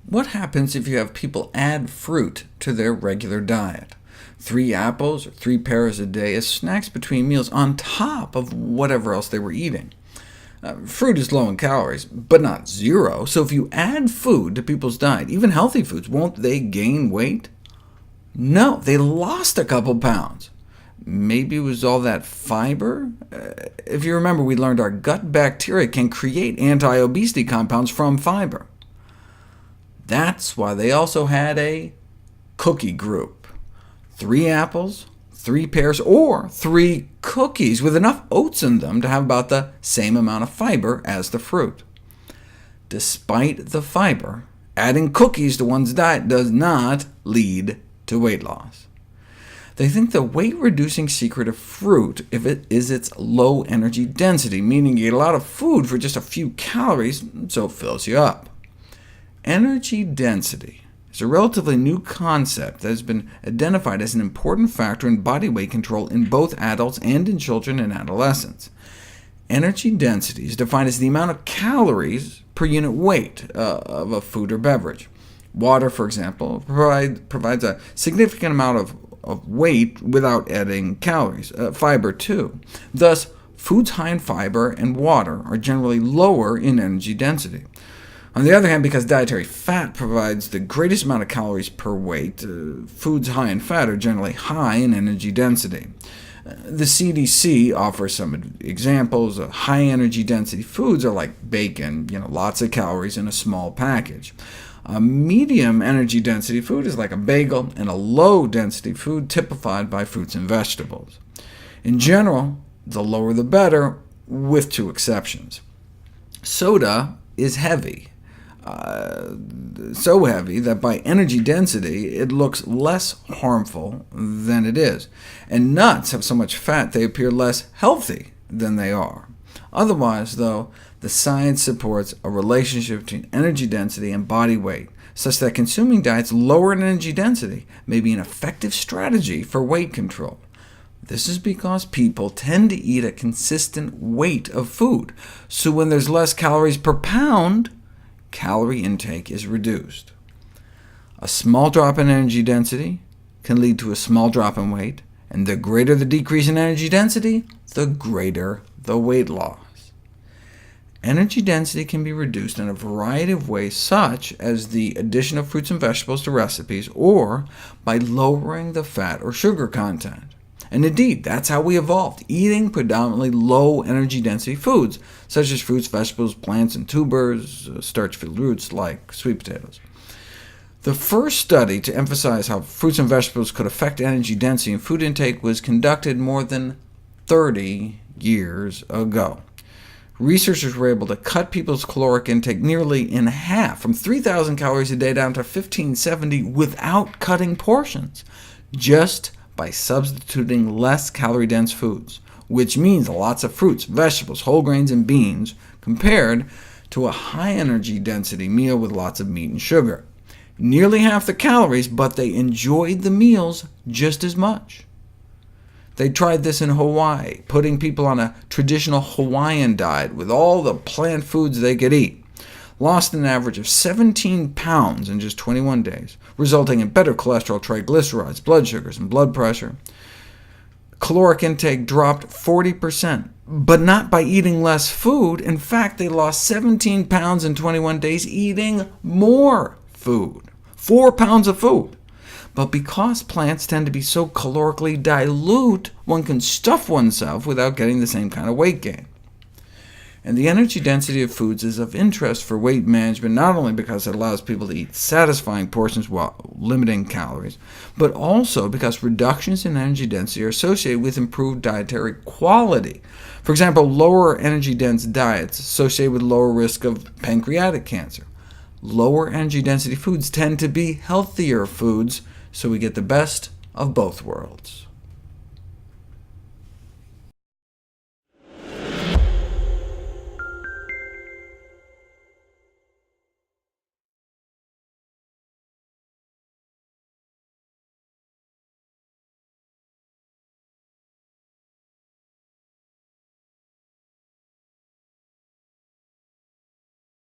What happens if you have people add fruit to their regular diet? 3 apples or 3 pears a day as snacks between meals on top of whatever else they were eating. Fruit is low in calories, but not zero, so if you add food to people's diet, even healthy foods, won't they gain weight? No, they lost a couple pounds. Maybe it was all that fiber? If you remember, we learned our gut bacteria can create anti-obesity compounds from fiber. That's why they also had a cookie group. 3 apples, 3 pears, or 3 cookies with enough oats in them to have about the same amount of fiber as the fruit. Despite the fiber, adding cookies to one's diet does not lead to weight loss. They think the weight-reducing secret of fruit is its low energy density, meaning you get a lot of food for just a few calories, so it fills you up. Energy density is a relatively new concept that has been identified as an important factor in body weight control in both adults and in children and adolescents. Energy density is defined as the amount of calories per unit weight of a food or beverage. Water, for example, provides a significant amount of weight without adding calories. Fiber, too. Thus, foods high in fiber and water are generally lower in energy density. On the other hand, because dietary fat provides the greatest amount of calories per weight, foods high in fat are generally high in energy density. The CDC offers some examples. High energy density foods are like bacon, lots of calories in a small package. A medium energy density food is like a bagel, and a low density food typified by fruits and vegetables. In general, the lower the better, with 2 exceptions. Soda is heavy, so heavy that by energy density it looks less harmful than it is, and nuts have so much fat they appear less healthy than they are. Otherwise, though, the science supports a relationship between energy density and body weight, such that consuming diets lower in energy density may be an effective strategy for weight control. This is because people tend to eat a consistent weight of food, so when there's less calories per pound, calorie intake is reduced. A small drop in energy density can lead to a small drop in weight, and the greater the decrease in energy density, the greater the weight loss. Energy density can be reduced in a variety of ways, such as the addition of fruits and vegetables to recipes, or by lowering the fat or sugar content. And indeed, that's how we evolved, eating predominantly low energy density foods, such as fruits, vegetables, plants, and tubers, starch-filled roots like sweet potatoes. The first study to emphasize how fruits and vegetables could affect energy density and food intake was conducted more than 30 years ago. Researchers were able to cut people's caloric intake nearly in half, from 3,000 calories a day down to 1,570, without cutting portions, just by substituting less calorie-dense foods, which means lots of fruits, vegetables, whole grains, and beans, compared to a high-energy density meal with lots of meat and sugar. Nearly half the calories, but they enjoyed the meals just as much. They tried this in Hawaii, putting people on a traditional Hawaiian diet with all the plant foods they could eat. Lost an average of 17 pounds in just 21 days, resulting in better cholesterol, triglycerides, blood sugars, and blood pressure. Caloric intake dropped 40%, but not by eating less food. In fact, they lost 17 pounds in 21 days eating more food, 4 pounds of food. But because plants tend to be so calorically dilute, one can stuff oneself without getting the same kind of weight gain. And the energy density of foods is of interest for weight management, not only because it allows people to eat satisfying portions while limiting calories, but also because reductions in energy density are associated with improved dietary quality. For example, lower energy-dense diets associated with lower risk of pancreatic cancer. Lower energy density foods tend to be healthier foods, so we get the best of both worlds.